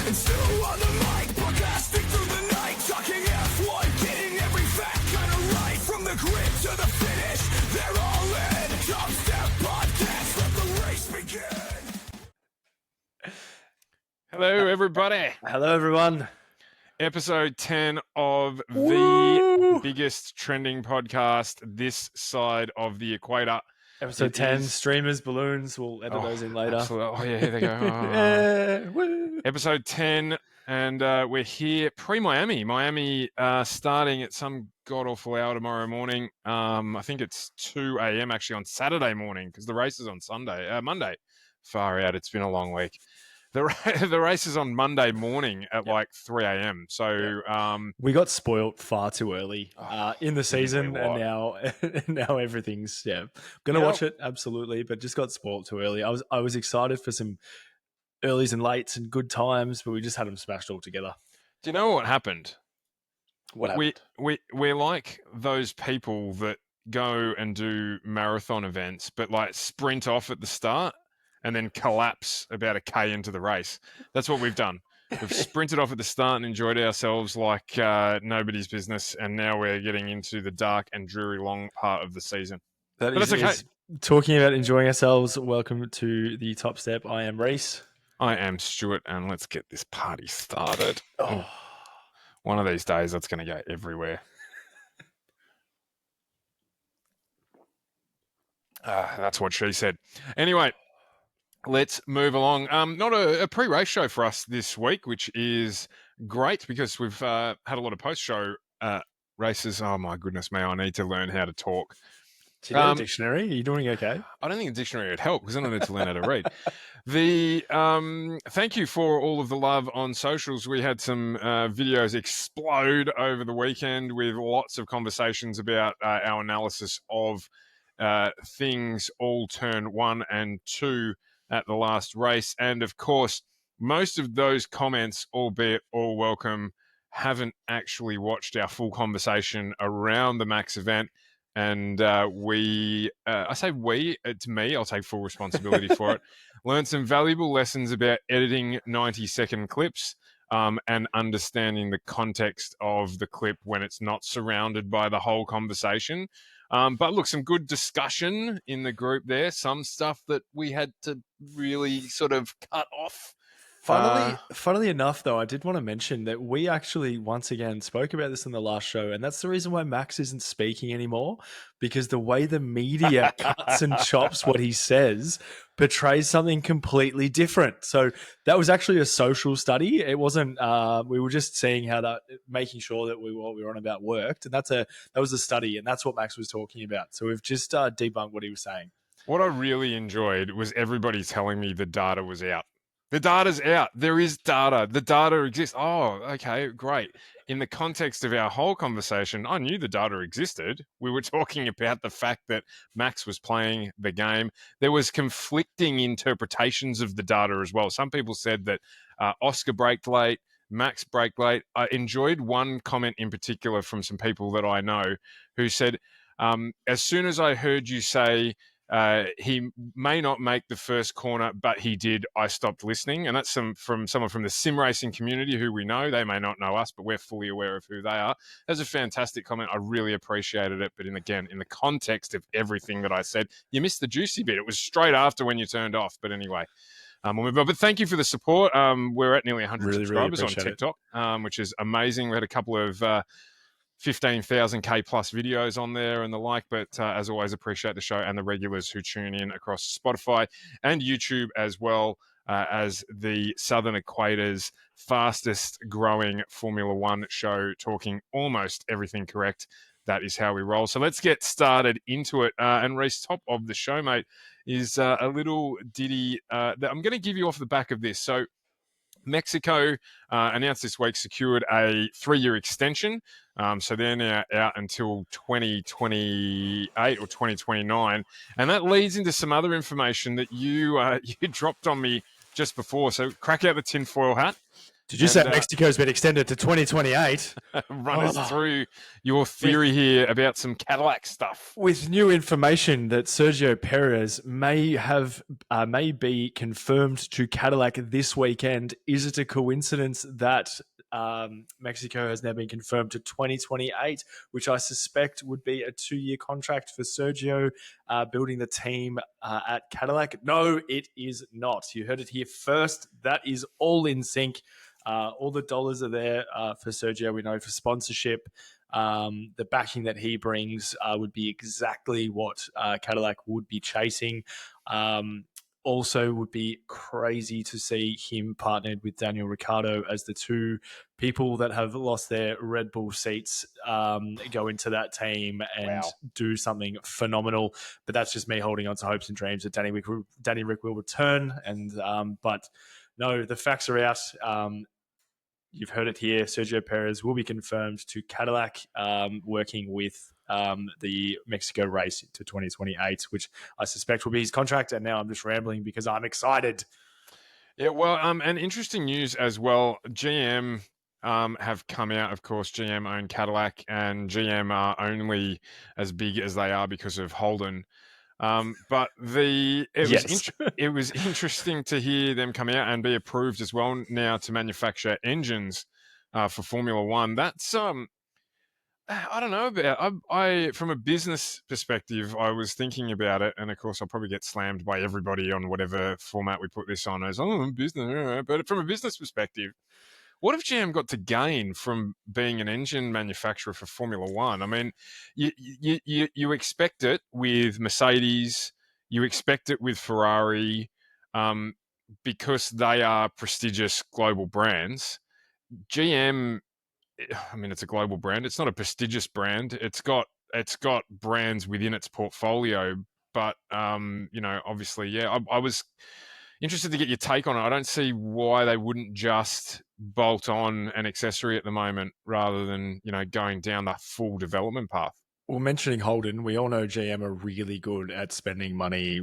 Rhyss and Stu on the mic, broadcasting through the night, talking F1, getting every fact kinda right. From the grid to the finish, they're all in. Top Step Podcast, let the race begin. Hello, everybody. Hello, everyone. Episode 10 of the Woo! biggest trending podcast this side of the equator. Episode It 10, is- streamers, balloons. We'll edit those in later. Absolutely. Oh, yeah, there they go. Yeah, woo. Episode 10, and we're here pre-Miami. Miami starting at some god-awful hour tomorrow morning. I think it's 2 a.m. actually on Saturday morning because the race is on Monday. Far out. It's been a long week. The race is on Monday morning at like 3 a.m. So We got spoilt far too early in the season, what? and now everything's gonna watch it absolutely, but just got spoilt too early. I was excited for some earlies and lates and good times, but we just had them smashed all together. do you know what happened? What happened? We're like those people that go and do marathon events, but like sprint off at the start and then collapse about a K into the race. That's what we've done. We've sprinted off at the start and enjoyed ourselves like nobody's business, and now we're getting into the dark and dreary long part of the season. That But that's okay. is talking about enjoying ourselves. Welcome to the Top Step. I am Rhyss. I am Stuart, and let's get this party started. Oh. One of these days, that's going to go everywhere. That's what she said. Anyway, let's move along. Not a pre-race show for us this week, which is great because we've had a lot of post-show races. Oh, my goodness me, I need to learn how to talk. Do you get a dictionary? Are you doing okay? I don't think a dictionary would help because I don't need to learn how to read. Thank you for all of the love on socials. We had some videos explode over the weekend with lots of conversations about our analysis of things all turn 1 and 2 at the last race. And of course, most of those comments, albeit all welcome, haven't actually watched our full conversation around the Max event. And I say we, it's me, I'll take full responsibility for it, learned some valuable lessons about editing 90-second clips and understanding the context of the clip when it's not surrounded by the whole conversation. But look, some good discussion in the group there, some stuff that we had to really sort of cut off. Funnily enough, though, I did want to mention that we actually once again spoke about this in the last show, and that's the reason why Max isn't speaking anymore, because the way the media cuts and chops what he says portrays something completely different. So that was actually a social study. It wasn't. We were just seeing how that, making sure that what we were on about worked, and that was a study, and that's what Max was talking about. So we've just debunked what he was saying. What I really enjoyed was everybody telling me the data was out. The data's out. There is data. The data exists. Oh, okay, great. In the context of our whole conversation, I knew the data existed. We were talking about the fact that Max was playing the game. There was conflicting interpretations of the data as well. Some people said that Oscar braked late, Max braked late. I enjoyed one comment in particular from some people that I know who said, as soon as I heard you say, he may not make the first corner, but he did, I stopped listening. And that's from someone from the sim racing community who we know. They may not know us, but we're fully aware of who they are. That's a fantastic comment. I really appreciated it. But in the context of everything that I said, you missed the juicy bit. It was straight after when you turned off. But anyway, we'll move on. But thank you for the support. We're at nearly 100 subscribers on TikTok, which is amazing. We had a couple of 15,000K plus videos on there and the like, but as always, appreciate the show and the regulars who tune in across Spotify and YouTube as well as the Southern Equator's fastest growing Formula One show, talking almost everything correct. That is how we roll. So let's get started into it. And Rhyss, top of the show, mate, is a little ditty that I'm going to give you off the back of this. So Mexico announced this week secured a 3-year extension. So they're now out until 2028 or 2029. And that leads into some other information that you dropped on me just before. So crack out the tinfoil hat. Did you say Mexico's been extended to 2028? Run us through your theory here about some Cadillac stuff. With new information that Sergio Perez may be confirmed to Cadillac this weekend, is it a coincidence that Mexico has now been confirmed to 2028, which I suspect would be a 2-year contract for Sergio building the team at Cadillac? No, it is not. You heard it here first. That is all in sync. All the dollars are there for Sergio. We know for sponsorship. The backing that he brings would be exactly what Cadillac would be chasing. Also, would be crazy to see him partnered with Daniel Ricciardo as the two people that have lost their Red Bull seats go into that team and do something phenomenal. But that's just me holding on to hopes and dreams that Danny Rick will return. But no, the facts are out. You've heard it here. Sergio Perez will be confirmed to Cadillac, working with the Mexico race to 2028, which I suspect will be his contract. And now I'm just rambling because I'm excited. Yeah, well, and interesting news as well. GM have come out, of course. GM own Cadillac, and GM are only as big as they are because of Holden. But it was interesting to hear them come out and be approved as well now to manufacture engines for Formula One. That's I don't know about. I from a business perspective, I was thinking about it, and of course, I'll probably get slammed by everybody on whatever format we put this on as business. But from a business perspective, what have GM got to gain from being an engine manufacturer for Formula One? I mean, you expect it with Mercedes, you expect it with Ferrari, because they are prestigious global brands. GM, I mean, it's a global brand. It's not a prestigious brand. It's got brands within its portfolio, but obviously, yeah. I was interested to get your take on it. I don't see why they wouldn't just bolt on an accessory at the moment rather than going down that full development path. Well, mentioning Holden, we all know GM are really good at spending money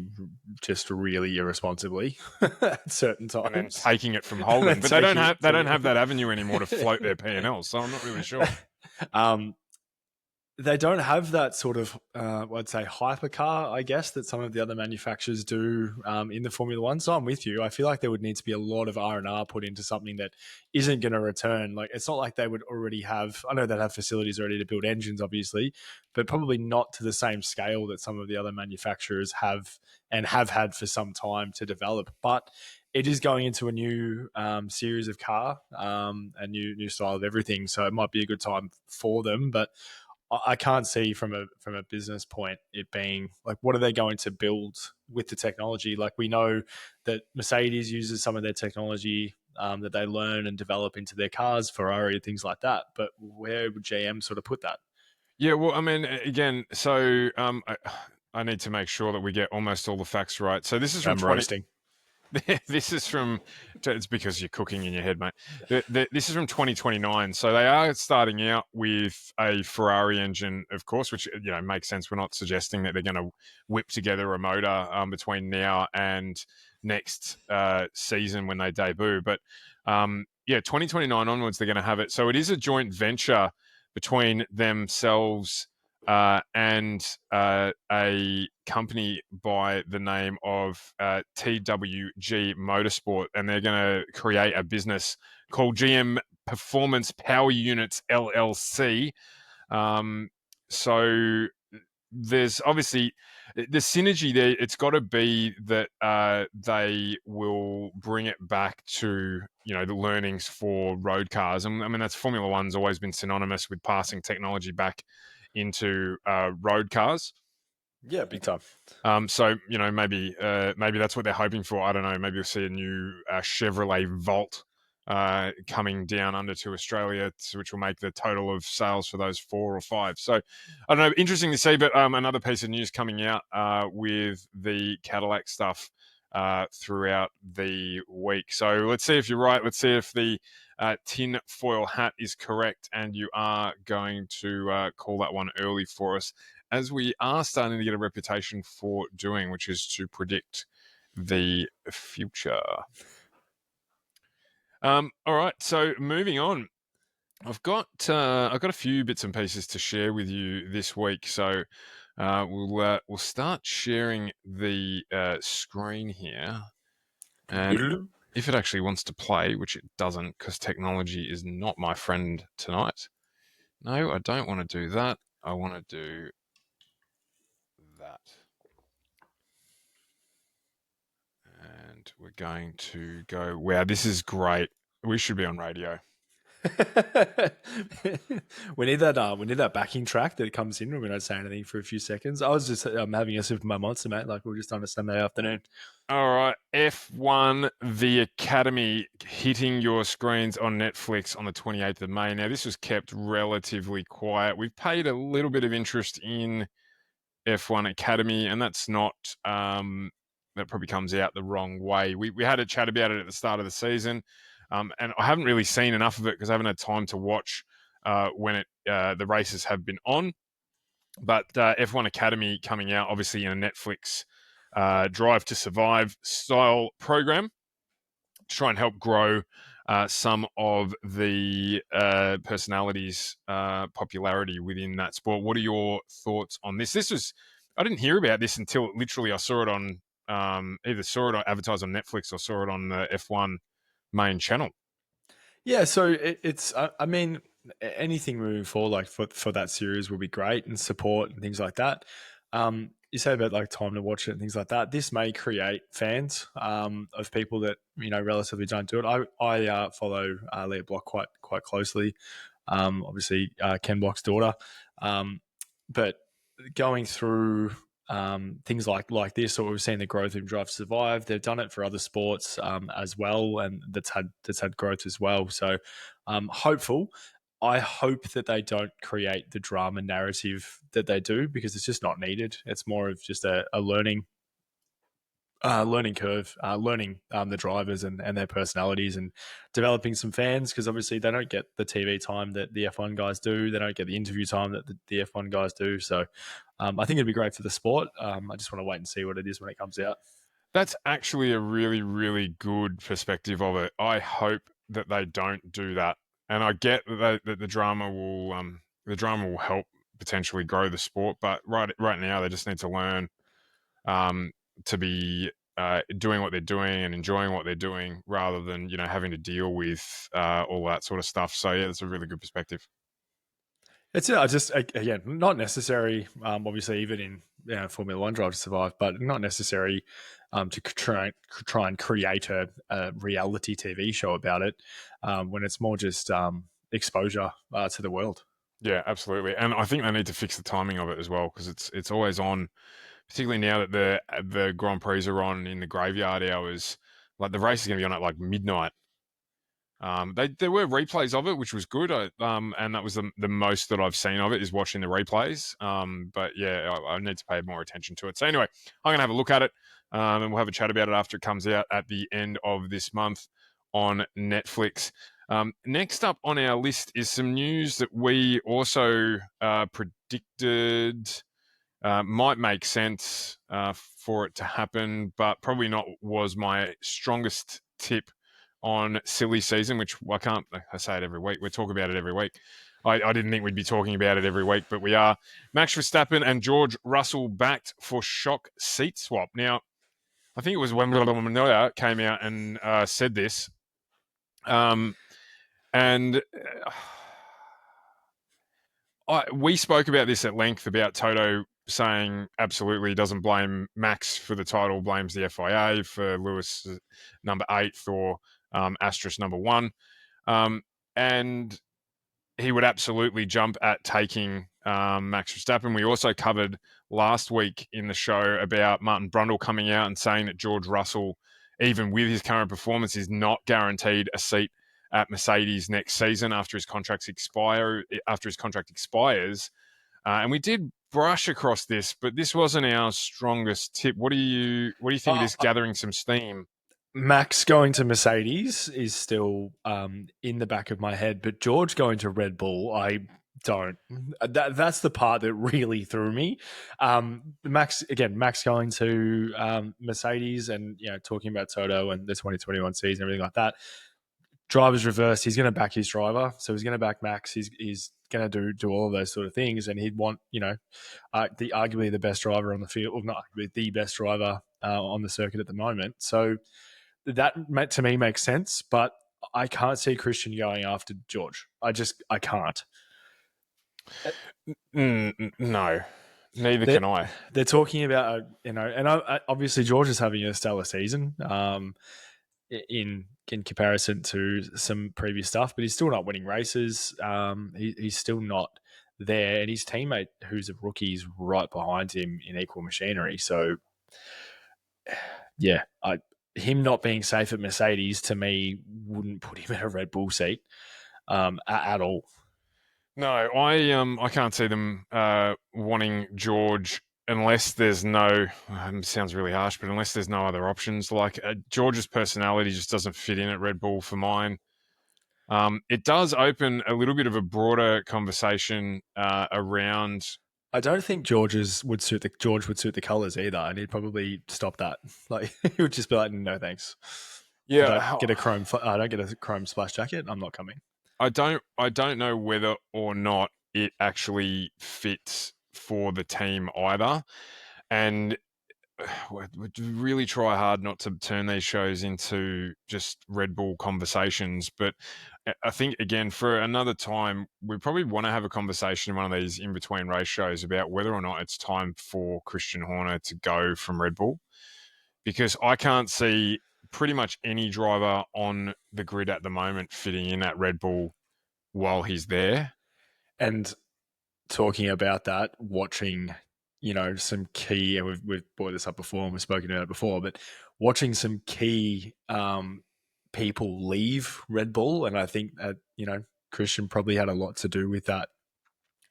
just really irresponsibly at certain times. And then taking it from Holden. But they don't have that avenue anymore to float their P&L, so I'm not really sure. They don't have that sort of, I'd say, hypercar, I guess, that some of the other manufacturers do in the Formula One. So I'm with you. I feel like there would need to be a lot of R&R put into something that isn't going to return. Like, it's not like they would already have, I know they have facilities already to build engines, obviously, but probably not to the same scale that some of the other manufacturers have and have had for some time to develop. But it is going into a new series of car, a new style of everything. So it might be a good time for them, but I can't see from a business point it being like, what are they going to build with the technology? Like, we know that Mercedes uses some of their technology that they learn and develop into their cars, Ferrari, things like that. But where would GM sort of put that? Yeah, well, I mean, again, so I need to make sure that we get almost all the facts right. So this is from roasting. This is from, it's because you're cooking in your head, mate. This is from 2029. So they are starting out with a Ferrari engine, of course, which, makes sense. We're not suggesting that they're going to whip together a motor between now and next season when they debut. But 2029 onwards, they're going to have it. So it is a joint venture between themselves and a company by the name of TWG Motorsport, and they're going to create a business called GM Performance Power Units LLC. So there's obviously the synergy there. It's got to be that they will bring it back to the learnings for road cars, and I mean that's Formula One's always been synonymous with passing technology back into road cars. Yeah, big time. So maybe that's what they're hoping for. I don't know. Maybe we'll see a new Chevrolet Volt coming down under to Australia, which will make the total of sales for those 4 or 5. So I don't know. Interesting to see. But another piece of news coming out with the Cadillac stuff throughout the week. So let's see if you're right. Let's see if the tin foil hat is correct, and you are going to call that one early for us, as we are starting to get a reputation for doing, which is to predict the future. All right, so moving on. I've got a few bits and pieces to share with you this week. So we'll start sharing the screen here, and if it actually wants to play, which it doesn't, because technology is not my friend tonight. No, I don't want to do that. I want to do that, and we're going to go. Wow, this is great. We should be on radio. We need that. We need that backing track that comes in when we don't say anything for a few seconds. I was just having a sip of my monster, mate. Like we were just on a Sunday afternoon. All right, F1 The Academy hitting your screens on Netflix on the 28th of May. Now, this was kept relatively quiet. We've paid a little bit of interest in F1 Academy, and that's not that probably comes out the wrong way. We had a chat about it at the start of the season, and I haven't really seen enough of it because I haven't had time to watch when the races have been on. But F1 Academy coming out, obviously in a Netflix Drive to Survive style program to try and help grow some of the personalities' popularity within that sport. What are your thoughts on this? I didn't hear about this until literally I saw it on either saw it advertised on Netflix or saw it on the F1 main channel. Yeah, so it's. I mean, anything moving forward, like for that series, will be great and support and things like that. You say about like time to watch it and things like that. This may create fans of people that relatively don't do it. I follow Leah Block quite closely. Obviously, Ken Block's daughter, but going through things like this, or we've seen the growth in Drive to Survive. They've done it for other sports as well, and that's had growth as well. So, hopeful. I hope that they don't create the drama narrative that they do because it's just not needed. It's more of just a learning curve, learning the drivers and their personalities and developing some fans because obviously they don't get the TV time that the F1 guys do. They don't get the interview time that the F1 guys do. So I think it'd be great for the sport. I just want to wait and see what it is when it comes out. That's actually a really, really good perspective of it. I hope that they don't do that, and I get that the drama will help potentially grow the sport. But right now, they just need to learn to be doing what they're doing and enjoying what they're doing, rather than having to deal with all that sort of stuff. So yeah, that's a really good perspective. It's just again not necessary. Obviously, even in Formula One Drive to Survive, but not necessary to try and create a reality TV show about it when it's more just exposure to the world. Yeah, absolutely. And I think they need to fix the timing of it as well because it's always on, particularly now that the Grand Prix are on in the graveyard hours. Like the race is going to be on at like midnight. There were replays of it, which was good. And that was the most that I've seen of it is watching the replays. But yeah, I need to pay more attention to it. So anyway, I'm gonna have a look at it, and we'll have a chat about it after it comes out at the end of this month on Netflix. Next up on our list is some news that we also predicted might make sense for it to happen, but probably not was my strongest tip on silly season, which I say it every week. We talk about it every week. I didn't think we'd be talking about it every week, but we are. Max Verstappen and George Russell backed for shock seat swap. Now, I think it was when Manoia came out and said this. And we spoke about this at length about Toto saying absolutely doesn't blame Max for the title, blames the FIA for Lewis number 8th or asterisk number 1. And he would absolutely jump at taking Max Verstappen. We also covered last week in the show about Martin Brundle coming out and saying that George Russell, even with his current performance, is not guaranteed a seat at Mercedes next season after his contract expires. And we did brush across this, but this wasn't our strongest tip. What do you think it is gathering some steam? Max going to Mercedes is still in the back of my head, but George going to Red Bull, I don't. That's the part that really threw me. Max going to Mercedes, and talking about Toto and the 2021 season, everything like that. driver's reversed. He's going to back his driver, so he's going to back Max. He's going to do all of those sort of things, and he'd want arguably the best driver on the field, or not arguably the best driver on the circuit at the moment. So that to me makes sense, but I can't see Christian going after George. I can't. No, neither They're, can I. they're talking about and obviously George is having a stellar season. In comparison to some previous stuff, but he's still not winning races. He's still not there, and his teammate, who's a rookie, is right behind him in equal machinery. So, yeah, him not being safe at Mercedes to me wouldn't put him in a Red Bull seat at all. No, I can't see them wanting George unless there's no. Sounds really harsh, but unless there's no other options. Like George's personality just doesn't fit in at Red Bull for mine. It does open a little bit of a broader conversation around. I don't think George would suit the colours either, and he'd probably stop that. Like he would just be like, "No, thanks. Yeah, I don't get a chrome splash jacket. I'm not coming." I don't know whether or not it actually fits for the team either, and we really try hard not to turn these shows into just Red Bull conversations. But I think, again, for another time, we probably want to have a conversation in one of these in-between race shows about whether or not it's time for Christian Horner to go from Red Bull, because I can't see pretty much any driver on the grid at the moment fitting in at Red Bull while he's there. And talking about that, watching, some key, and we've brought this up before and we've spoken about it before, but watching some key people leave Red Bull, and I think that, Christian probably had a lot to do with that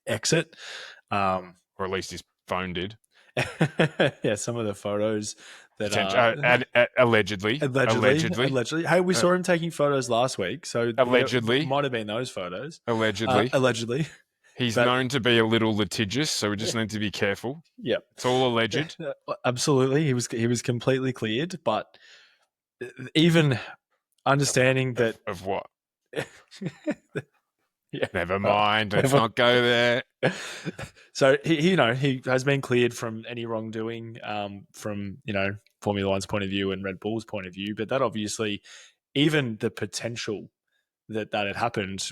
exit. Or at least his phone did. Yeah, some of the photos that allegedly. Hey, we saw him taking photos last week, so allegedly might have been those photos. Allegedly. He's known to be a little litigious, so we just need to be careful. Yeah, it's all alleged. Absolutely, he was completely cleared, but even understanding that of what. Yeah. Never mind. Let's not go there. So he has been cleared from any wrongdoing from Formula One's point of view and Red Bull's point of view, but that obviously, even the potential that had happened,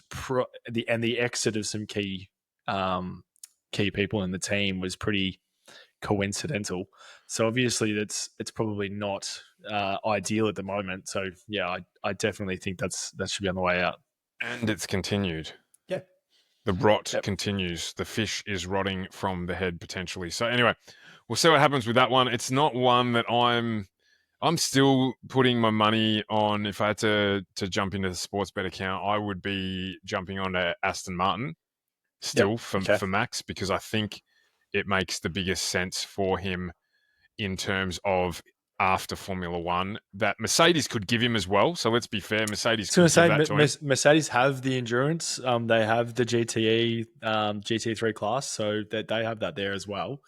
the exit of some key people in the team was pretty coincidental. So obviously it's probably not ideal at the moment. So yeah, I definitely think that should be on the way out. And it's continued. Yeah. The rot continues. The fish is rotting from the head potentially. So anyway, we'll see what happens with that one. It's not one that I'm still putting my money on. If I had to jump into the sports bet account, I would be jumping on to Aston Martin still for Max, because I think it makes the biggest sense for him in terms of after Formula One that Mercedes could give him as well. So let's be fair, Mercedes could give that to him. Mercedes have the endurance. They have the GTE, GT3 class, so that they have that there as well.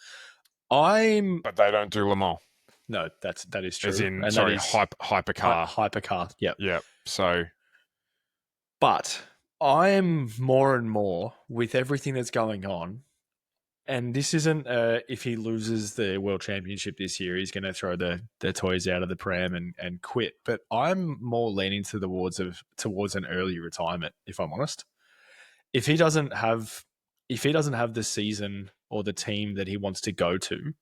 But they don't do Le Mans. No, that is true. As in, and sorry, hypercar. Hypercar, yep. Yep. So, but I'm more and more with everything that's going on. And this isn't if he loses the World Championship this year, he's going to throw the toys out of the pram and quit. But I'm more leaning towards an early retirement, if I'm honest. If he doesn't have the season or the team that he wants to go to,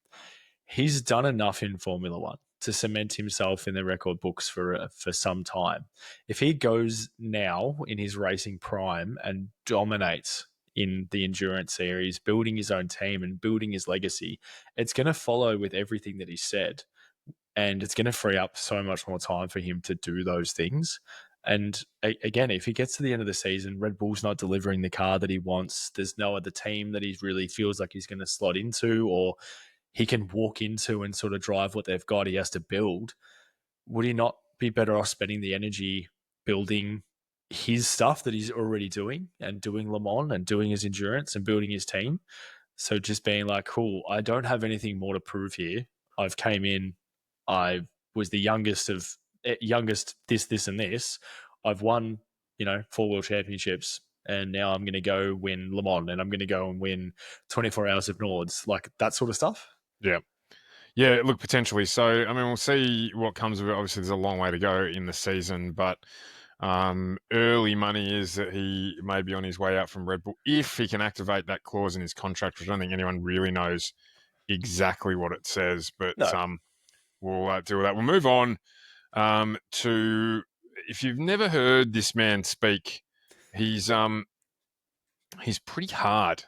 he's done enough in Formula One to cement himself in the record books for some time. If he goes now in his racing prime and dominates in the endurance series, building his own team and building his legacy, it's going to follow with everything that he said. And it's going to free up so much more time for him to do those things. And again, if he gets to the end of the season, Red Bull's not delivering the car that he wants, there's no other team that he really feels like he's going to slot into or he can walk into and sort of drive what they've got, he has to build. Would he not be better off spending the energy building his stuff that he's already doing and doing Le Mans and doing his endurance and building his team? So just being like, cool, I don't have anything more to prove here. I've came in, I was the youngest this, and this. I've won 4 world championships, and now I'm going to go win Le Mans, and I'm going to go and win 24 Hours of Nords, like that sort of stuff. Yeah. Yeah, look, potentially. So, I mean, we'll see what comes of it. Obviously, there's a long way to go in the season, but early money is that he may be on his way out from Red Bull if he can activate that clause in his contract, which I don't think anyone really knows exactly what it says, but No. we'll deal with that. We'll move on to, if you've never heard this man speak, he's pretty hard.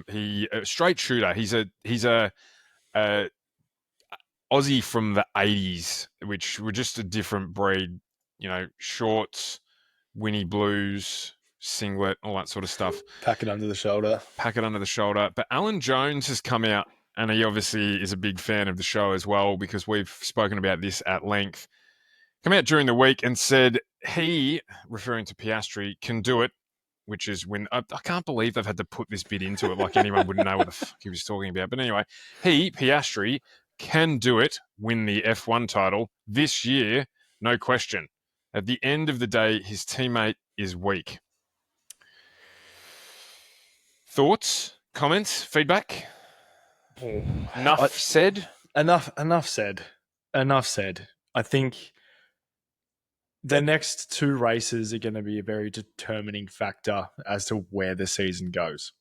He a straight shooter. He's a Aussie from the 80s, which were just a different breed, shorts, Winnie Blues, singlet, all that sort of stuff. Pack it under the shoulder. But Alan Jones has come out, and he obviously is a big fan of the show as well, because we've spoken about this at length. Come out during the week and said he, referring to Piastri, can do it, which is when I can't believe they've had to put this bit into it, like anyone wouldn't know what the fuck he was talking about. But anyway, Piastri, can do it, win the F1 title this year, no question. At the end of the day, his teammate is weak. Thoughts, comments, feedback? Enough said. Enough said. I think the next 2 races are going to be a very determining factor as to where the season goes.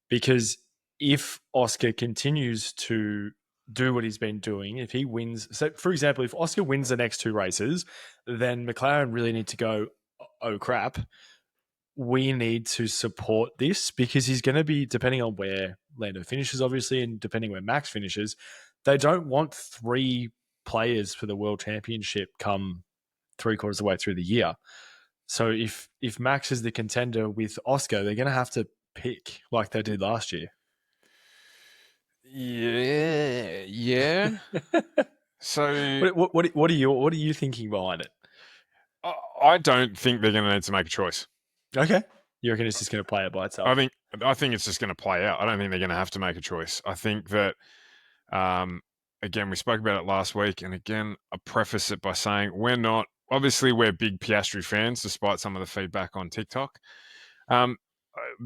Because if Oscar continues to do what he's been doing, if he wins, so for example, if Oscar wins the next 2 races, then McLaren really need to go, oh crap, we need to support this, because he's going to be, depending on where Lando finishes, obviously, and depending where Max finishes, they don't want 3 players for the World Championship come 3/4 of the way through the year. So if Max is the contender with Oscar, they're going to have to pick like they did last year. Yeah. So what are you thinking behind it? I don't think they're going to need to make a choice. Okay, you reckon it's just going to play it by itself? I think it's just going to play out. I don't think they're going to have to make a choice. I think that, again, we spoke about it last week, and again, I preface it by saying we're big Piastri fans, despite some of the feedback on TikTok.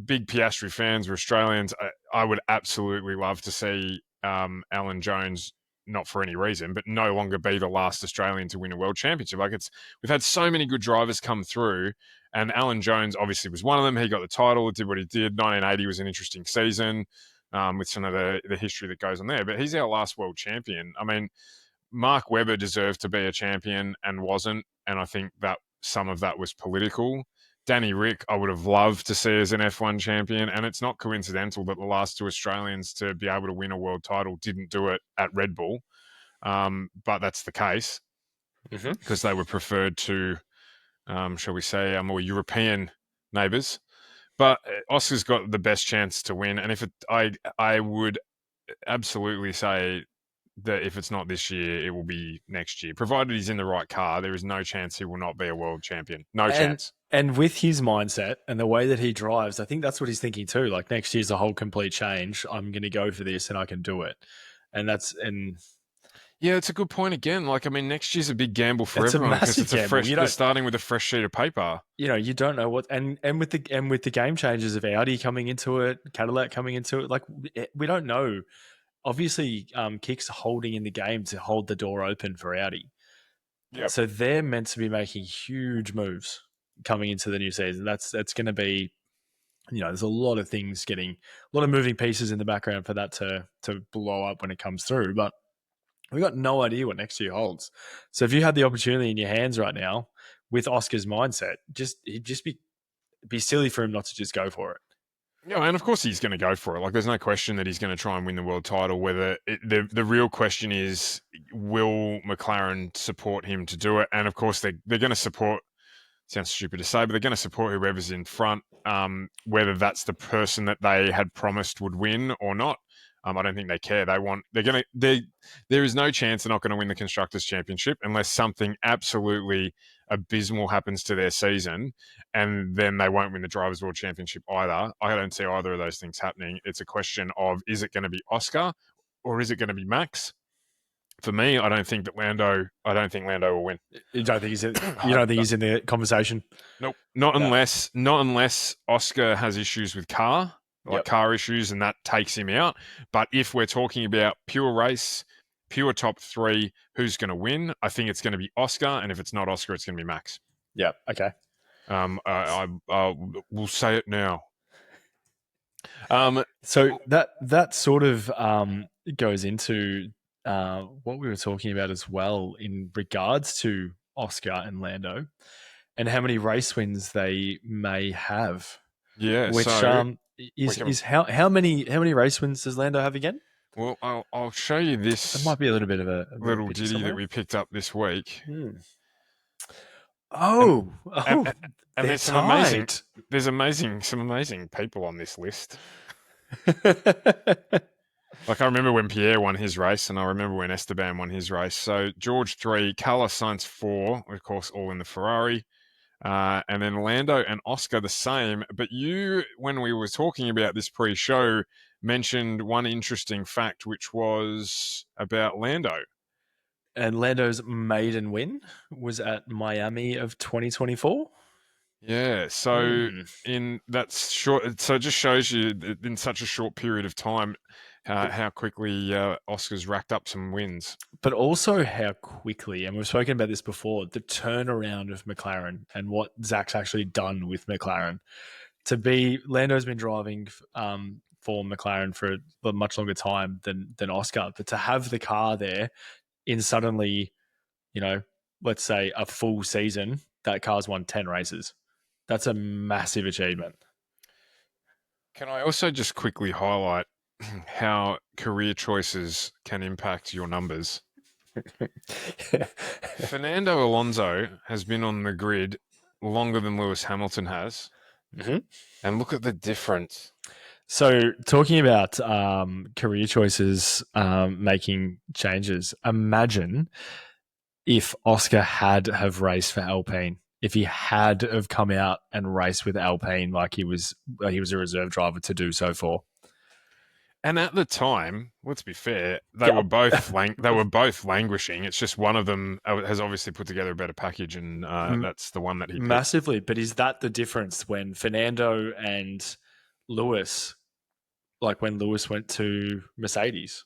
Big Piastri fans, we're Australians. I would absolutely love to see Alan Jones, not for any reason, but no longer be the last Australian to win a world championship. We've had so many good drivers come through, and Alan Jones obviously was one of them. He got the title, did what he did. 1980 was an interesting season with some of the history that goes on there, but he's our last world champion. I mean, Mark Webber deserved to be a champion and wasn't, and I think that some of that was political. Danny Rick, I would have loved to see as an F1 champion, and it's not coincidental that the last 2 Australians to be able to win a world title didn't do it at Red Bull, but that's the case because they were preferred to, shall we say, more European neighbours. But Oscar's got the best chance to win, and I would absolutely say that if it's not this year, it will be next year. Provided he's in the right car, there is no chance he will not be a world champion. No chance. And with his mindset and the way that he drives, I think that's what he's thinking too. Like, next year's a whole complete change. I'm going to go for this and I can do it. Yeah, it's a good point again. Like, I mean, next year's a big gamble for everyone because it's they're starting with a fresh sheet of paper. You don't know what, and with the game changes of Audi coming into it, Cadillac coming into it, like, we don't know. Obviously, Kick's holding in the game to hold the door open for Audi. Yep. So they're meant to be making huge moves coming into the new season. That's going to be, there's a lot of things a lot of moving pieces in the background for that to blow up when it comes through. But we've got no idea what next year holds. So if you had the opportunity in your hands right now with Oscar's mindset, it'd just be silly for him not to just go for it. Yeah, and of course he's going to go for it. Like, there's no question that he's going to try and win the world title. The real question is, will McLaren support him to do it? And of course, they're going to support. Sounds stupid to say, but they're going to support whoever's in front, whether that's the person that they had promised would win or not. I don't think they care. There is no chance they're not going to win the Constructors' Championship unless something absolutely abysmal happens to their season, and then they won't win the Drivers' World Championship either. I don't see either of those things happening. It's a question of, is it going to be Oscar or is it going to be Max? For me, I don't think Lando will win. You don't think he's in the conversation? Nope. Not No. unless Oscar has issues with Yep. car issues, and that takes him out. But if we're talking about pure race, pure top three, who's going to win? I think it's going to be Oscar, and if it's not Oscar, it's going to be Max. Yep. Okay. I will say it now. So that sort of goes into what we were talking about as well in regards to Oscar and Lando and how many race wins they may have. Yeah. Which so is how many race wins does Lando have again? well, I'll show you this. It might be a little bit of a little picture ditty somewhere. that we picked up this week. Oh, And there's some amazing, tied. some amazing people on this list. Like I remember when Pierre won his race, and I remember when Esteban won his race. So George 3, Carlos Sainz 4, of course, all in the Ferrari. And then Lando and Oscar the same. But you, when we were talking about this pre-show, mentioned one interesting fact, which was about Lando. And Lando's maiden win was at Miami of 2024. Yeah, so in that short, so it just shows you that in such a short period of time how quickly Oscar's racked up some wins. But also how quickly, and we've spoken about this before, the turnaround of McLaren and what Zach's actually done with McLaren. Lando's been driving for McLaren for a much longer time than Oscar, but to have the car there in suddenly, let's say a full season, that car's won 10 races. That's a massive achievement. Can I also just quickly highlight how career choices can impact your numbers? Fernando Alonso has been on the grid longer than Lewis Hamilton has. Mm-hmm. And look at the difference. So talking about career choices making changes, imagine if Oscar had have raced for Alpine, if he had have come out and raced with Alpine like he was a reserve driver to do so for. And at the time, let's be fair, they were both languishing. It's just one of them has obviously put together a better package, and that's the one that he picked. Massively. But is that the difference when Fernando and Lewis, like when Lewis went to Mercedes?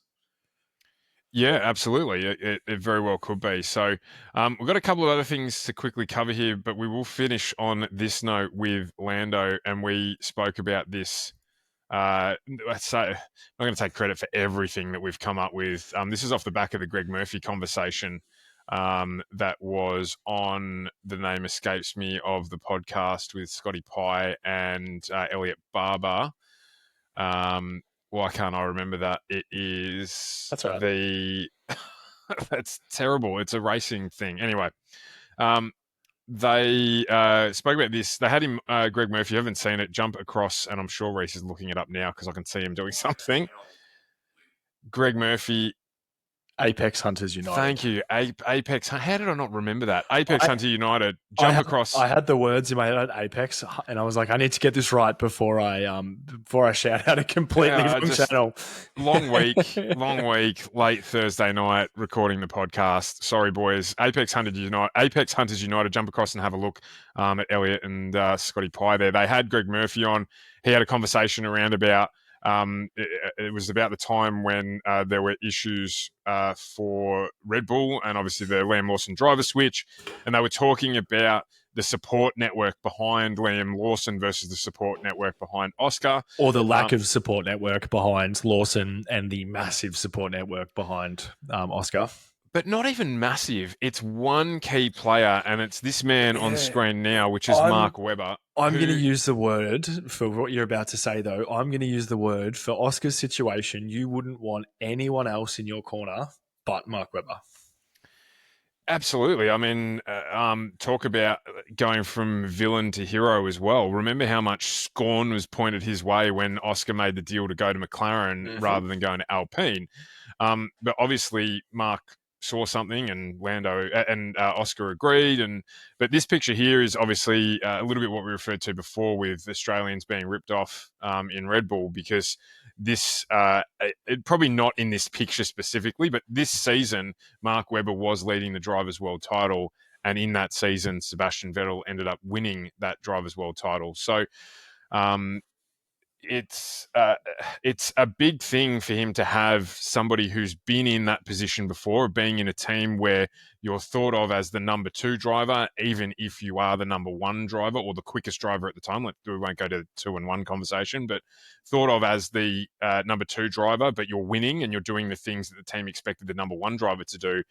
Yeah, absolutely. It very well could be. So we've got a couple of other things to quickly cover here, but we will finish on this note with Lando, and we spoke about this. So I'm not going to take credit for everything that we've come up with. This is off the back of the Greg Murphy conversation that was on, the name escapes me, of the podcast with Scotty Pye and Elliot Barber. Why can't I remember that? It is That's right. That's terrible. It's a racing thing. Anyway, they spoke about this. They had him, Greg Murphy, you haven't seen it, jump across, and I'm sure Rhys is looking it up now because I can see him doing something. Greg Murphy. Apex Hunters United. Thank you. Apex. How did I not remember that? Apex Hunter United. Across. I had the words in my head, Apex, and I was like, I need to get this right before I shout out a completely wrong channel. Long week, late Thursday night, recording the podcast. Sorry, boys. Apex Hunters United. Jump across and have a look at Elliot and Scotty Pye there. They had Greg Murphy on. He had a conversation around about it was about the time when there were issues for Red Bull and obviously the Liam Lawson driver switch, and they were talking about the support network behind Liam Lawson versus the support network behind Oscar, or the lack of support network behind Lawson and the massive support network behind Oscar. But not even massive. It's one key player, and it's this man on screen now, which is Mark Webber. I'm going to use the word for what you're about to say, though. I'm going to use the word for Oscar's situation. You wouldn't want anyone else in your corner but Mark Webber. Absolutely. I mean, talk about going from villain to hero as well. Remember how much scorn was pointed his way when Oscar made the deal to go to McLaren rather than going to Alpine. But obviously, Mark saw something, and Lando and Oscar agreed. But this picture here is obviously a little bit what we referred to before with Australians being ripped off in Red Bull, because this probably not in this picture specifically, but this season Mark Webber was leading the Drivers' World title, and in that season Sebastian Vettel ended up winning that Drivers' World title. So it's a big thing for him to have somebody who's been in that position before, being in a team where you're thought of as the number 2 driver, even if you are the number 1 driver or the quickest driver at the time. We won't go to the 2 and 1 conversation, but thought of as the number 2 driver, but you're winning and you're doing the things that the team expected the number 1 driver to do.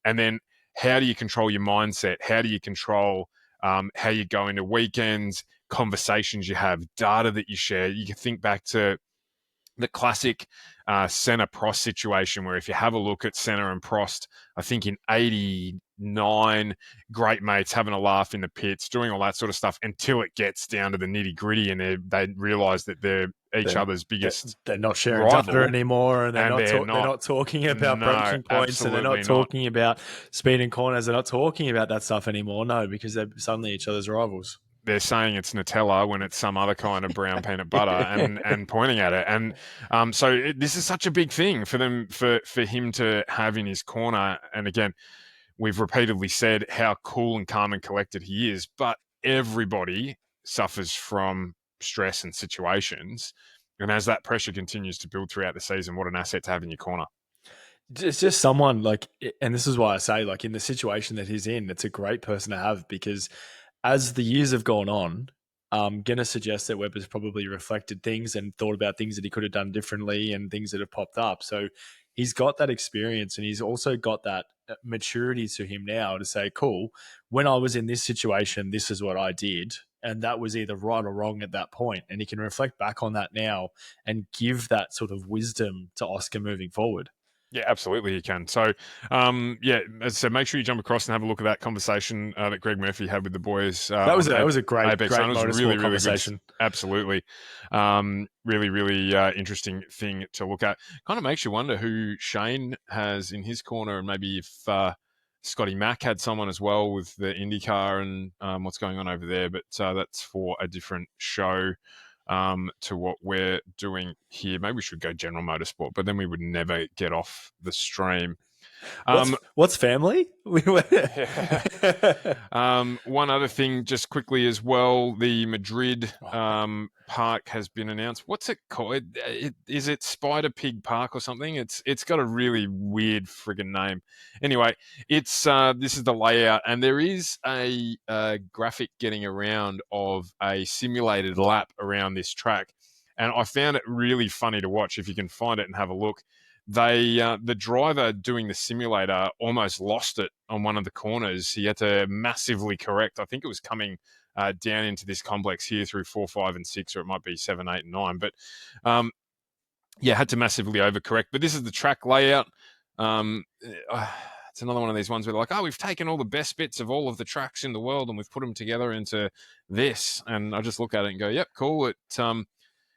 And then how do you control your mindset? How do you control how you go into weekends, conversations you have, data that you share? You can think back to the classic Senna Prost situation, where if you have a look at Senna and Prost, I think in '89, great mates having a laugh in the pits, doing all that sort of stuff, until it gets down to the nitty gritty and they realise that they're each other's biggest. They're not sharing rival, data anymore, and they're and not talking about braking points, and they're not talking about speed and corners. They're not talking about that stuff anymore. No, because they're suddenly each other's rivals. They're saying it's Nutella when it's some other kind of brown peanut butter, and pointing at it. And so this is such a big thing for them, for him to have in his corner. And again, we've repeatedly said how cool and calm and collected he is, but everybody suffers from stress and situations. And as that pressure continues to build throughout the season, what an asset to have in your corner. It's just someone like, and this is why I say, like, in the situation that he's in, it's a great person to have, because as the years have gone on, I'm going to suggest that Webber's probably reflected things and thought about things that he could have done differently and things that have popped up. So he's got that experience, and he's also got that maturity to him now to say, cool, when I was in this situation, this is what I did. And that was either right or wrong at that point. And he can reflect back on that now and give that sort of wisdom to Oscar moving forward. Yeah, absolutely, you can. So, yeah, as I said, make sure you jump across and have a look at that conversation that Greg Murphy had with the boys. That was a great motorsport really conversation. Good. Absolutely, really interesting thing to look at. Kind of makes you wonder who Shane has in his corner, and maybe if Scotty Mack had someone as well with the IndyCar and what's going on over there. But that's for a different show. To what we're doing here. Maybe we should go general motorsport, but then we would never get off the stream. What's family? One other thing, just quickly as well, the Madrid park has been announced. What's it called? Is it Spider Pig Park or something? It's got a really weird friggin' name. Anyway, it's this is the layout, and there is a graphic getting around of a simulated lap around this track, and I found it really funny to watch. If you can find it and have a look. The driver doing the simulator almost lost it on one of the corners. He had to massively correct. I think it was coming down into this complex here through 4, 5, and 6, or it might be 7, 8, and 9. But yeah, had to massively overcorrect. But this is the track layout. It's another one of these ones where they're like, oh, we've taken all the best bits of all of the tracks in the world and we've put them together into this. And I just look at it and go, yep, cool.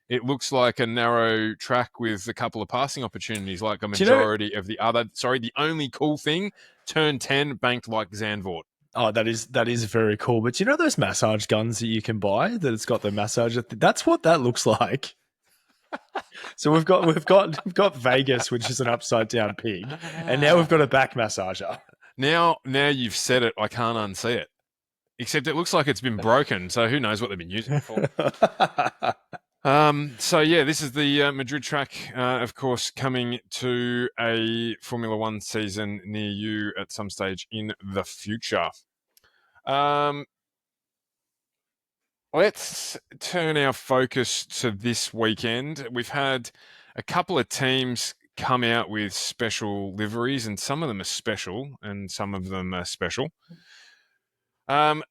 It looks like a narrow track with a couple of passing opportunities, like a majority of the other. Sorry, the only cool thing, turn 10 banked like Zandvoort. Oh, that is very cool. But you know those massage guns that you can buy that it's got the massager? That's what that looks like. So we've got Vegas, which is an upside down pig, and now we've got a back massager. Now you've said it, I can't unsee it. Except it looks like it's been broken, so who knows what they've been using it for. So yeah, this is the Madrid track, of course, coming to a Formula One season near you at some stage in the future. Let's turn our focus to this weekend. We've had a couple of teams come out with special liveries, and some of them are special, and some of them are special. Let's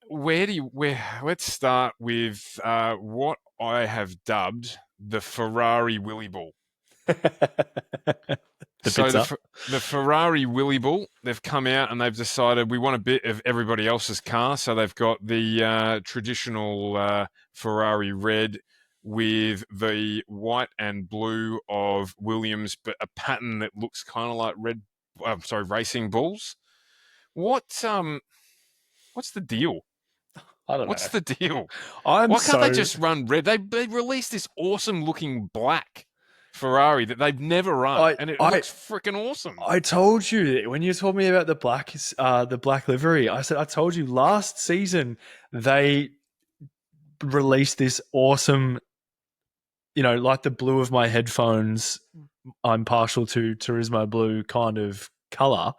start with what I have dubbed the Ferrari Willy Bull. The Ferrari Willy Bull, they've come out and they've decided we want a bit of everybody else's car. So they've got the traditional Ferrari red with the white and blue of Williams, but a pattern that looks kind of like Red racing bulls. What's the deal? I don't What's know. the deal? I'm Why can't they so just run red? They released this awesome looking black Ferrari that they've never run, I and it I looks freaking awesome. I told you when you told me about the black livery. I told you last season they released this awesome, like the blue of my headphones. I'm partial to Turismo blue kind of color,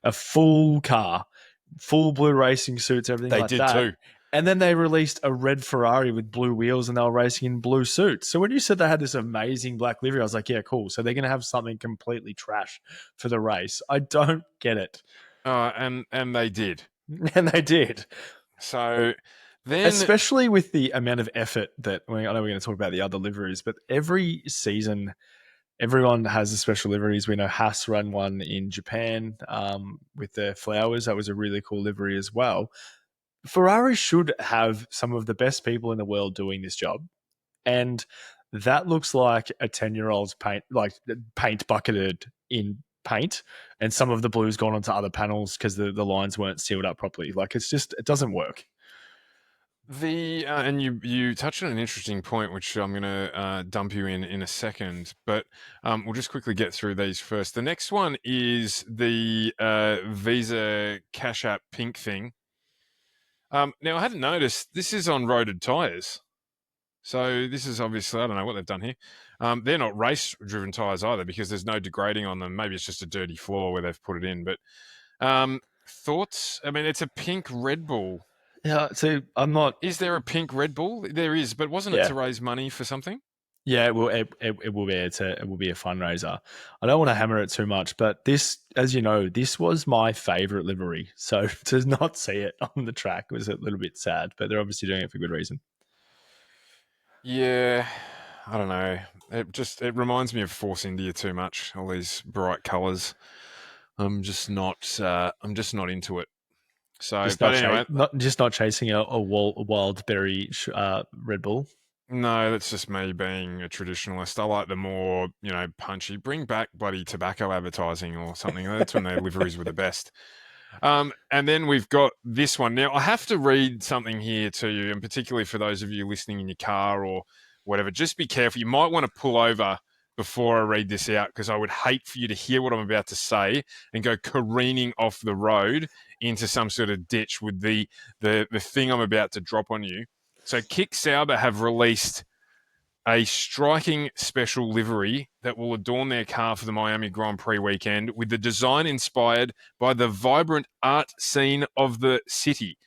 a full car, full blue racing suits, everything They like did that. too. And then they released a red Ferrari with blue wheels and they were racing in blue suits. So when you said they had this amazing black livery, I was like, yeah, cool. So they're going to have something completely trash for the race. I don't get it. And they did. And they did. So then, Especially with the amount of effort that I know we're going to talk about the other liveries, but every season everyone has a special liveries. We know Haas ran one in Japan with their flowers. That was a really cool livery as well. Ferrari should have some of the best people in the world doing this job. And that looks like a 10-year-old's paint bucketed in paint. And some of the blue's gone onto other panels because the lines weren't sealed up properly. Like it doesn't work. and you touched on an interesting point, which I'm going to dump you in a second, but we'll just quickly get through these first. The next one is the Visa Cash App pink thing. Now, I hadn't noticed this is on roaded tyres. So this is obviously, I don't know what they've done here. They're not race-driven tyres either because there's no degrading on them. Maybe it's just a dirty floor where they've put it in. But thoughts? I mean, it's a pink Red Bull. Yeah, so I'm not. Is there a pink Red Bull? There is, but wasn't it to raise money for something? Yeah, it will. It will be. It will be a fundraiser. I don't want to hammer it too much, but this, as you know, this was my favorite livery. So to not see it on the track was a little bit sad. But they're obviously doing it for good reason. Yeah, I don't know. It reminds me of Force India too much. All these bright colours. I'm just not into it. So, Just but not anyway, not chasing a wild berry Red Bull. no, that's just me being a traditionalist. I like the more, punchy. Bring back bloody tobacco advertising or something. That's when their liveries were the best. And then we've got this one. Now, I have to read something here to you, and particularly for those of you listening in your car or whatever, just be careful. You might want to pull over before I read this out because I would hate for you to hear what I'm about to say and go careening off the road into some sort of ditch with the thing I'm about to drop on you. So Kick Sauber have released a striking special livery that will adorn their car for the Miami Grand Prix weekend with the design inspired by the vibrant art scene of the city.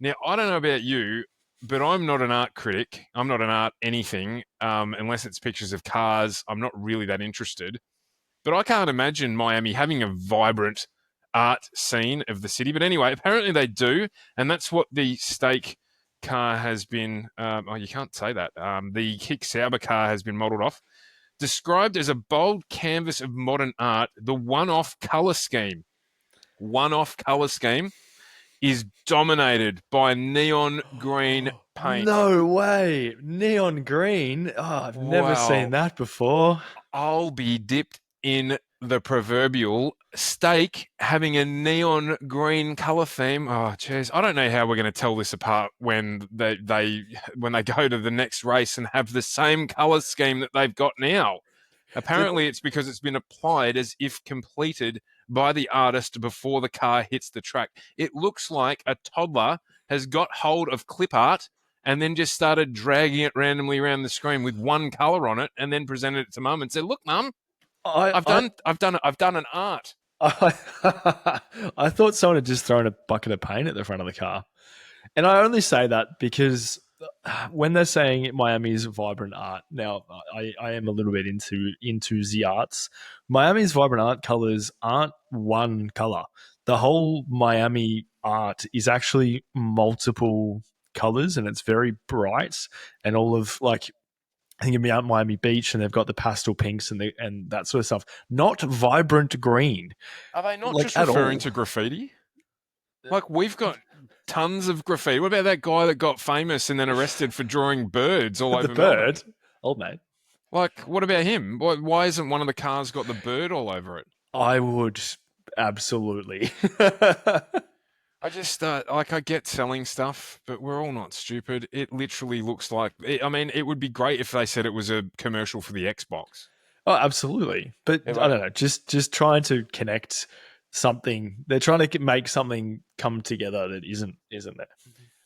Now, I don't know about you, but I'm not an art critic. I'm not an art anything, unless it's pictures of cars. I'm not really that interested. But I can't imagine Miami having a vibrant art scene of the city. But anyway, apparently they do, and that's what the stake car has been. You can't say that. The Kick Sauber car has been modelled off. Described as a bold canvas of modern art, the one-off colour scheme is dominated by neon green paint. No way. Neon green. Oh, I've never seen that before. I'll be dipped in the proverbial steak having a neon green color theme. Oh, jeez. I don't know how we're going to tell this apart when they go to the next race and have the same color scheme that they've got now. Apparently, it's because it's been applied as if completed by the artist before the car hits the track. It looks like a toddler has got hold of clip art and then just started dragging it randomly around the screen with one color on it, and then presented it to mum and said, "Look, mum, I've done an art." I thought someone had just thrown a bucket of paint at the front of the car. And I only say that because when they're saying Miami's vibrant art, now I am a little bit into the arts. Miami's vibrant art colors aren't one color. The whole Miami art is actually multiple colors, and it's very bright. And all of I think it'd be Miami Beach, and they've got the pastel pinks and that sort of stuff. Not vibrant green. Are they not Like, just at referring all. to graffiti? Like, we've got tons of graffiti. What about that guy that got famous and then arrested for drawing birds all over The Melbourne? bird, old mate. Like, what about him? Why isn't one of the cars got the bird all over it? I would Absolutely. I just like I get selling stuff, but we're all not stupid. It literally looks like. I mean, it would be great if they said it was a commercial for the Xbox. Oh, absolutely. But Yeah, I like, don't know, just trying to connect something. They're trying to make something come together that isn't there.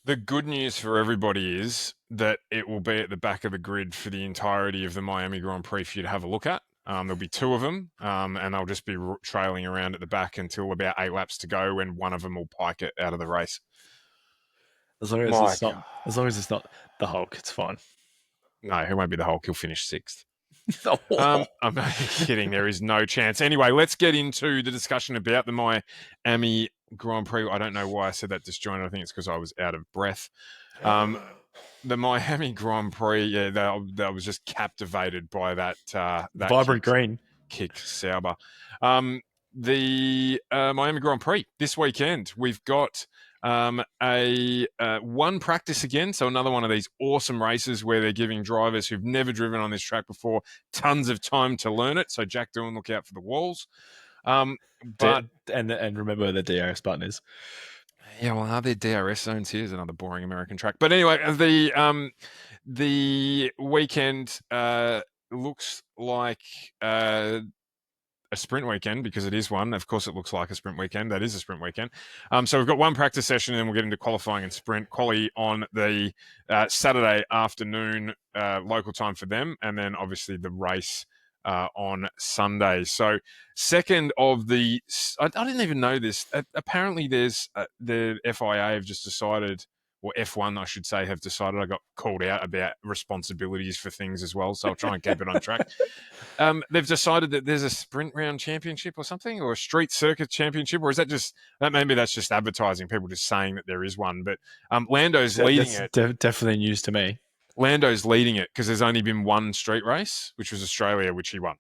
the good news for everybody is that it will be at the back of the grid for the entirety of the Miami Grand Prix for you to have a look at. There'll be two of them, and they'll just be trailing around at the back until about 8 laps to go, when one of them will pike it out of the race. As long as My it's not, God. as long as it's not the Hulk, it's fine. No, he won't be the Hulk. He'll finish sixth. Oh. I'm not kidding. There is no chance. Anyway, let's get into the discussion about the Miami Grand Prix. I don't know why I said that disjointed. I think it's because I was out of breath. The Miami Grand Prix, yeah, that was just captivated by that Vibrant green. kick Sauber. The Miami Grand Prix this weekend, we've got a one practice again, so another one of these awesome races where they're giving drivers who've never driven on this track before tons of time to learn it. So Jack Doohan, look out for the walls. But And remember the DRS button is. yeah, well, are there DRS zones? Here's another boring American track. But anyway, the weekend looks like a sprint weekend, because it is one. Of course, it looks like a sprint weekend. That is a sprint weekend. So we've got one practice session, and then we'll get into qualifying and sprint quali on the Saturday afternoon local time for them, and then obviously the race on Sunday. So second of the, I didn't even know this. Apparently, there's the FIA have just decided, or F1, I should say, have decided. I got called out about responsibilities for things as well, so I'll try and keep it on track. They've decided that there's a sprint round championship or something, or a street circuit championship, or is that just that? Maybe that's just advertising. People just saying that there is one, but Lando's leading it. Definitely news to me. Lando's leading it because there's only been one street race, which was Australia, which he won.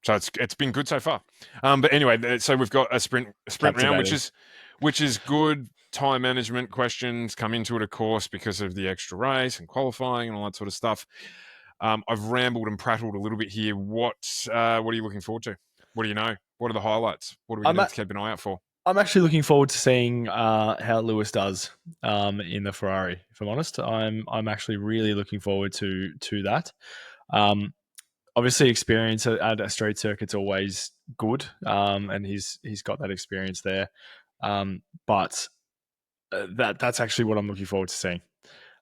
So it's been good so far. But anyway, so we've got a sprint round, which is good. Time management questions come into it, of course, because of the extra race and qualifying and all that sort of stuff. I've rambled and prattled a little bit here. What are you looking forward to? What do you know? What are the highlights? What do we need to keep an eye out for? I'm actually looking forward to seeing how Lewis does in the Ferrari. If I'm honest, I'm actually really looking forward to that. Obviously, experience at a street circuit's always good, and he's got that experience there. But that's actually what I'm looking forward to seeing.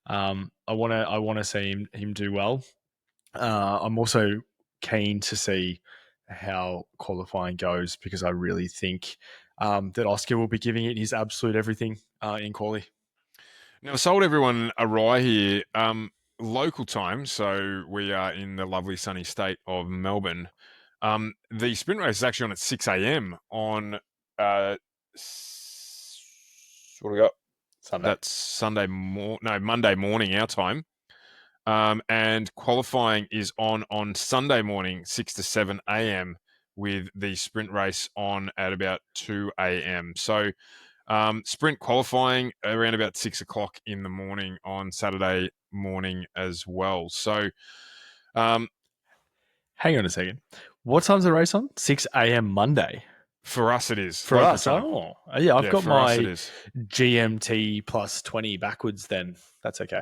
I want to see him do well. I'm also keen to see how qualifying goes, because I really think that Oscar will be giving it his absolute everything in quali. Now, I sold everyone a rye here. Local time, so we are in the lovely sunny state of Melbourne. The sprint race is actually on at 6 a.m. on what do we got? Sunday. That's Monday morning our time. And qualifying is on Sunday morning, 6 to 7 a.m., with the sprint race on at about 2 a.m. So sprint qualifying around about 6 o'clock in the morning on Saturday morning as well. So hang on a second. What time's the race on? 6 a.m. Monday. For us, it is. For us, oh. Yeah, I've got my GMT plus 20 backwards then. That's okay.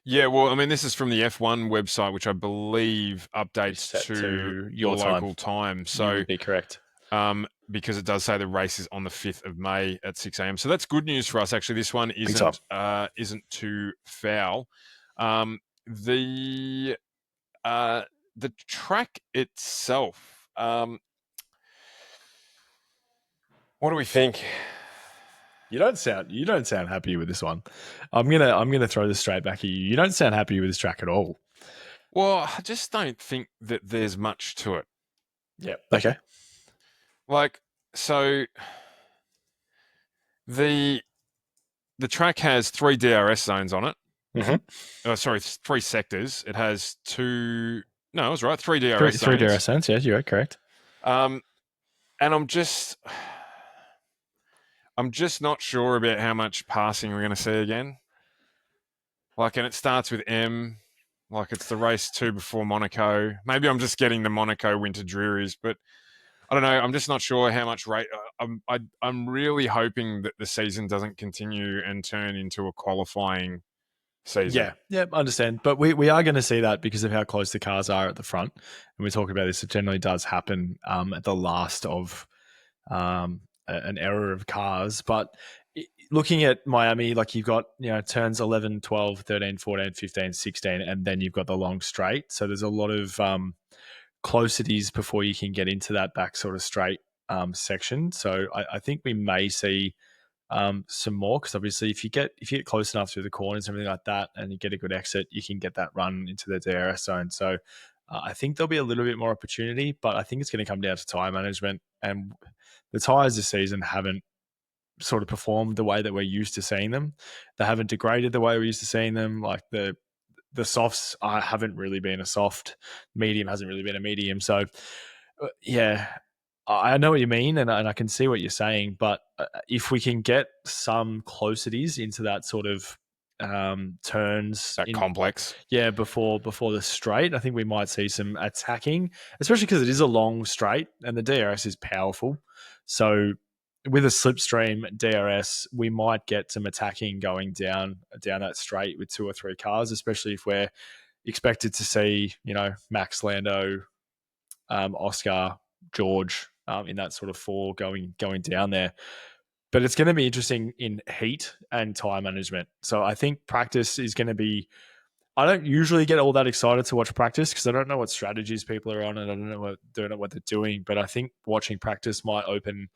Yeah, well, I mean, this is from the F1 website, which I believe updates to your local time. So you would be correct. Because it does say the race is on the 5th of May at 6 a.m. So that's good news for us. Actually, this one isn't too foul. The track itself, what do we think? You don't sound happy with this one. I'm gonna throw this straight back at you. You don't sound happy with this track at all. Well, I just don't think that there's much to it. Yeah. Okay. Like, so the track has 3 DRS zones on it. Mm-hmm. 3 sectors. It has 2. No, I was right. 3 DRS zones. 3 DRS zones. Yes, you're correct. And I'm just not sure about how much passing we're going to see again. Like, and it starts with M. Like, it's the race 2 before Monaco. Maybe I'm just getting the Monaco winter drearies, but I don't know. I'm just not sure how much rate. I'm really hoping that the season doesn't continue and turn into a qualifying season. Yeah, I understand. But we are going to see that because of how close the cars are at the front. And we talk about this, it generally does happen at the last of an era of cars. But looking at Miami, like you've got, turns 11, 12, 13, 14, 15, 16, and then you've got the long straight. So there's a lot of closities before you can get into that back sort of straight section. So I think we may see some more, because obviously if you get close enough through the corners and everything like that, and you get a good exit, you can get that run into the DRS zone. So I think there'll be a little bit more opportunity, but I think it's going to come down to tyre management, and the tyres this season haven't sort of performed the way that we're used to seeing them. They haven't degraded the way we're used to seeing them. Like the softs haven't really been a soft, medium hasn't really been a medium. So yeah, I know what you mean, and I can see what you're saying. But if we can get some closities into that sort of turns, That complex. yeah, before the straight, I think we might see some attacking, especially because it is a long straight and the DRS is powerful. So with a slipstream DRS, we might get some attacking going down that straight with 2 or 3 cars, especially if we're expected to see, Max, Lando, Oscar, George, in that sort of 4 going down there. But it's going to be interesting in heat and time management. So I think practice is going to be. I don't usually get all that excited to watch practice because I don't know what strategies people are on, and I don't know what they're doing. But I think watching practice might open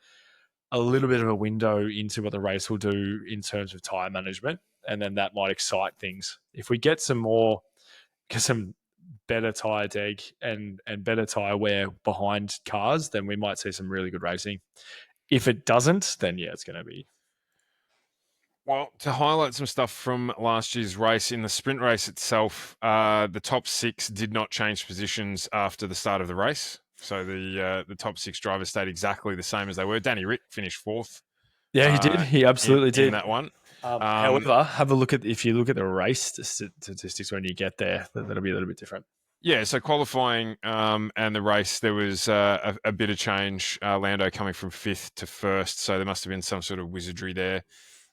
a little bit of a window into what the race will do in terms of tire management, and then that might excite things. If we get some better tire deg and better tire wear behind cars, then we might see some really good racing. If it doesn't, then yeah, it's going to be. Well, to highlight some stuff from last year's race, in the sprint race itself, the top 6 did not change positions after the start of the race. So the top 6 drivers stayed exactly the same as they were. Danny Rick finished 4th. Yeah, he did. He absolutely did in that one. However, if you look at the race statistics when you get there, that'll be a little bit different. Yeah, so qualifying and the race, there was a bit of change. Lando coming from 5th to 1st, so there must have been some sort of wizardry there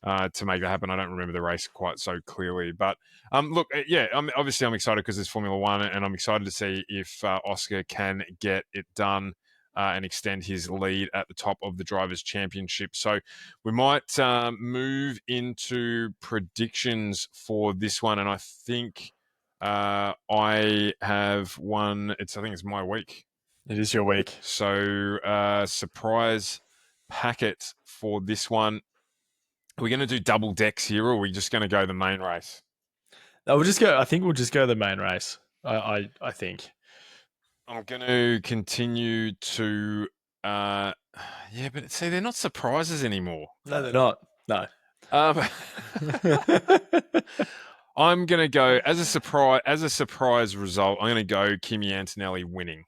to make that happen. I don't remember the race quite so clearly. But look, yeah, I'm excited because it's Formula One, and I'm excited to see if Oscar can get it done and extend his lead at the top of the Drivers' Championship. So we might move into predictions for this one, and I think I have one. I think it's my week. It is your week. So surprise packet for this one. Are we going to do double decks here, or are we just going to go the main race? No, we'll just go. I think we'll just go the main race. I think. I'm going to continue to. Yeah, but see, they're not surprises anymore. No, they're not. No. I'm going to go as a surprise result. I'm going to go Kimi Antonelli winning.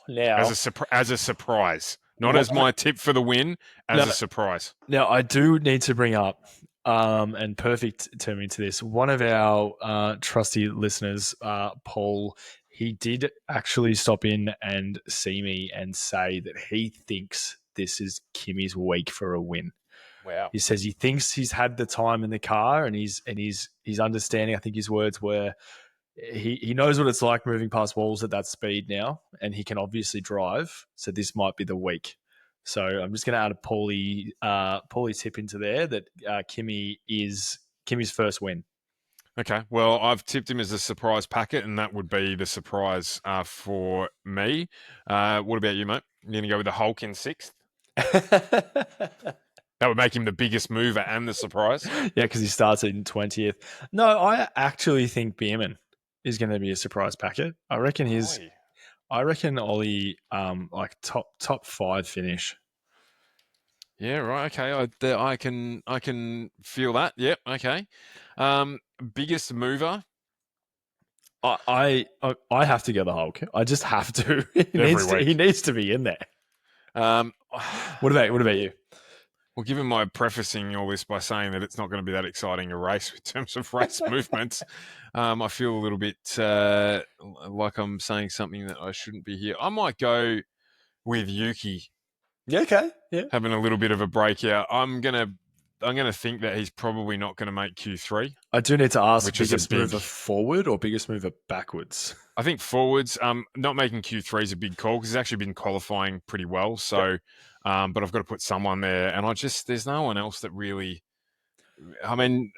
Now, as a surprise, not as my tip for the win, as a surprise. Now, I do need to bring up, and perfect term into this, one of our trusty listeners, Paul, he did actually stop in and see me and say that he thinks this is Kimi's week for a win. Wow. He says he thinks he's had the time in the car, and he's understanding. I think his words were, he knows what it's like moving past walls at that speed now, and he can obviously drive. So this might be the week. So I'm just going to add a Paulie tip into there that Kimi is Kimi's first win. Okay. Well, I've tipped him as a surprise packet, and that would be the surprise for me. What about you, mate? You're going to go with the Hulk in 6th? That would make him the biggest mover and the surprise. Yeah, because he starts in 20th. No, I actually think Bierman is going to be a surprise packet. I reckon Ollie, like top 5 finish. Yeah, right. Okay, I can feel that. Yep. Okay. Biggest mover. I have to go the Hulk. I just have to. He needs to be in there. What about you? Well, given my prefacing all this by saying that it's not going to be that exciting a race in terms of race movements, I feel a little bit like I'm saying something that I shouldn't be here. I might go with Yuki Yeah, okay. Yeah. having a little bit of a breakout. I'm gonna think that he's probably not gonna make Q3. I do need to ask, Which is a biggest big- mover forward or biggest mover backwards? I think forwards, not making Q3 is a big call because he's actually been qualifying pretty well. So, but I've got to put someone there, and there's no one else that really. I mean,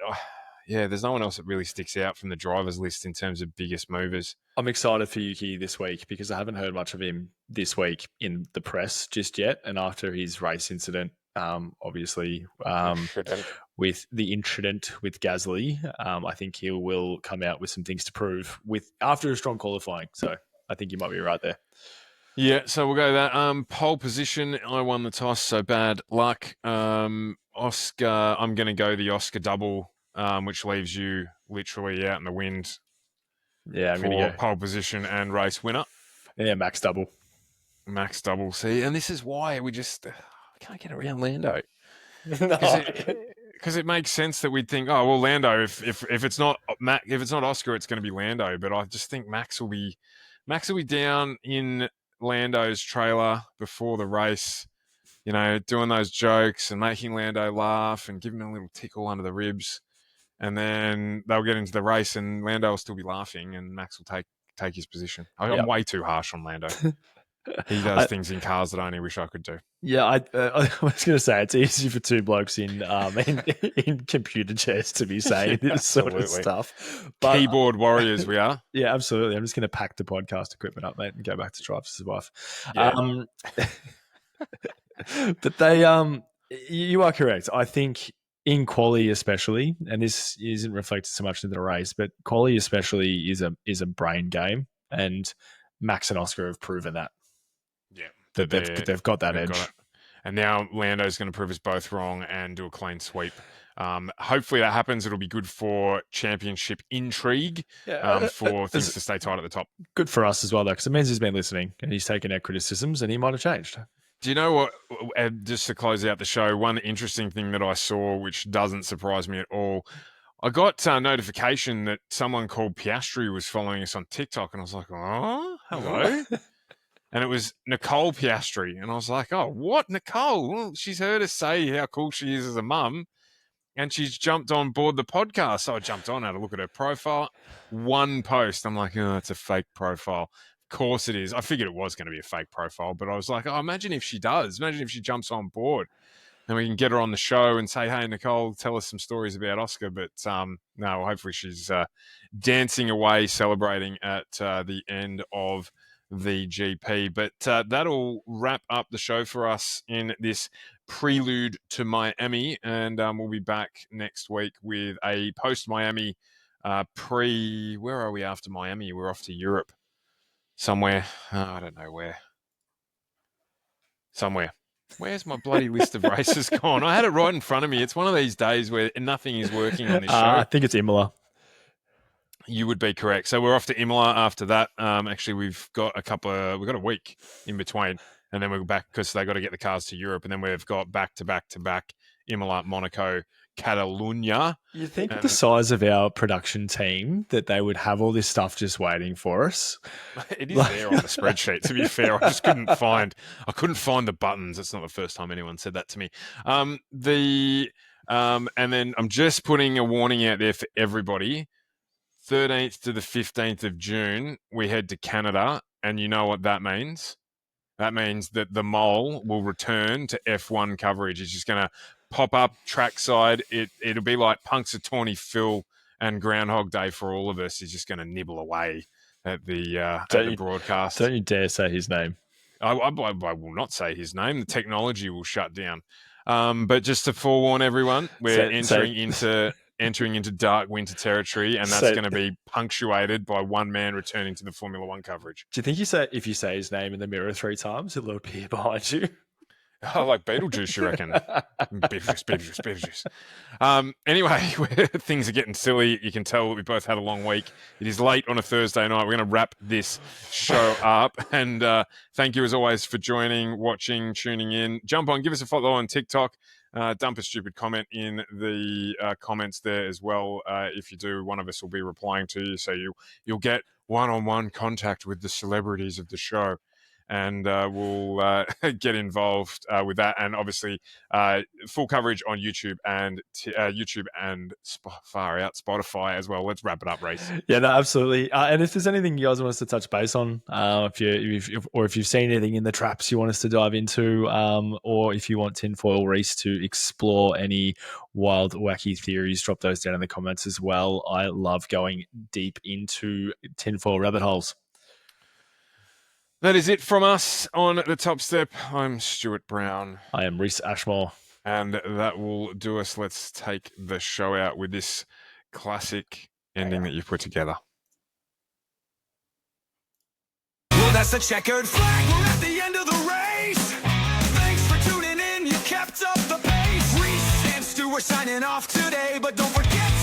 yeah, there's no one else that really sticks out from the drivers list in terms of biggest movers. I'm excited for Yuki this week because I haven't heard much of him this week in the press just yet. And after his race incident, obviously, with the incident with Gasly, I think he will come out with some things to prove after a strong qualifying. So I think you might be right there. Yeah, so we'll go that. Pole position, I won the toss, so bad luck. Oscar, I'm going to go the Oscar double, which leaves you literally out in the wind. Yeah, I'm going to go pole position and race winner. Yeah, max double. Max double. See, and this is why we just can't get around Lando. Because it makes sense that we'd think, oh well, Lando. If it's not Oscar, it's going to be Lando. But I just think Max will be down in Lando's trailer before the race, doing those jokes and making Lando laugh and giving him a little tickle under the ribs, and then they'll get into the race and Lando will still be laughing and Max will take his position. I'm way too harsh on Lando. He does things in cars that I only wish I could do. Yeah, I was going to say it's easy for two blokes in computer chairs to be saying this sort of stuff. But, keyboard warriors, we are. Yeah, absolutely. I'm just going to pack the podcast equipment up, mate, and go back to Travis's wife. Yeah. But you are correct. I think in quali especially, and this isn't reflected so much in the race, but quali especially is a brain game, and Max and Oscar have proven that. Yeah, that they've got that edge. And now Lando's going to prove us both wrong and do a clean sweep. Hopefully that happens. It'll be good for championship intrigue, for things to stay tight at the top. Good for us as well, though, because it means he's been listening and he's taken our criticisms and he might have changed. Do you know what, just to close out the show, one interesting thing that I saw, which doesn't surprise me at all, I got a notification that someone called Piastri was following us on TikTok, and I was like, oh, hello. And it was Nicole Piastri. And I was like, oh, what, Nicole? Well, she's heard us say how cool she is as a mum, and she's jumped on board the podcast. So I jumped on, had a look at her profile. One post. I'm like, oh, it's a fake profile. Of course it is. I figured it was going to be a fake profile, but I was like, oh, imagine if she does. Imagine if she jumps on board. And we can get her on the show and say, hey, Nicole, tell us some stories about Oscar. But no, hopefully she's dancing away, celebrating at the end of the GP. But that'll wrap up the show for us in this prelude to Miami. And we'll be back next week with a post-Miami where are we after Miami? We're off to Europe somewhere. I don't know where. Somewhere. Where's my bloody list of races gone? I had it right in front of me. It's one of these days where nothing is working on this show. I think it's Imola. You would be correct. So we're off to Imola after that. Actually, we've got a week in between, and then we're back because they got to get the cars to Europe, and then we've got back to back Imola, Monaco, Catalunya. You think with the size of our production team that they would have all this stuff just waiting for us? It is there on the spreadsheet. To be fair, I just couldn't find the buttons. It's not the first time anyone said that to me. And then I'm just putting a warning out there for everybody. 13th to the 15th of June, we head to Canada, and you know what that means? That means that the mole will return to F1 coverage. It's just going to pop up trackside. It'll be like Punxsutawney Phil and Groundhog Day for all of us. He's just going to nibble away at the broadcast. Don't you dare say his name. I will not say his name. The technology will shut down. But just to forewarn everyone, we're entering into dark winter territory, and that's going to be punctuated by one man returning to the Formula One coverage. Do you think if you say his name in the mirror 3 times, it'll appear behind you? Oh, like Beetlejuice, you reckon? Beetlejuice. Anyway, things are getting silly. You can tell we both had a long week. It is late on a Thursday night. We're going to wrap this show up. And thank you, as always, for joining, watching, tuning in. Jump on, give us a follow on TikTok. Dump a stupid comment in the comments there as well. If you do, one of us will be replying to you. So you'll get one-on-one contact with the celebrities of the show. and we'll get involved with that. And obviously, full coverage on YouTube and far out Spotify as well. Let's wrap it up, Rhyss. Yeah, no, absolutely. And if there's anything you guys want us to touch base on, if you've seen anything in the traps you want us to dive into, or if you want Tinfoil Rhyss to explore any wild, wacky theories, drop those down in the comments as well. I love going deep into tinfoil rabbit holes. That is it from us on The Top Step. I'm Stuart Brown. I am Rhyss Ashmore. And that will do us. Let's take the show out with this classic ending that you've put together. Well, that's the checkered flag. We're at the end of the race. Thanks for tuning in. You kept up the pace. Rhyss and Stu are signing off today, but don't forget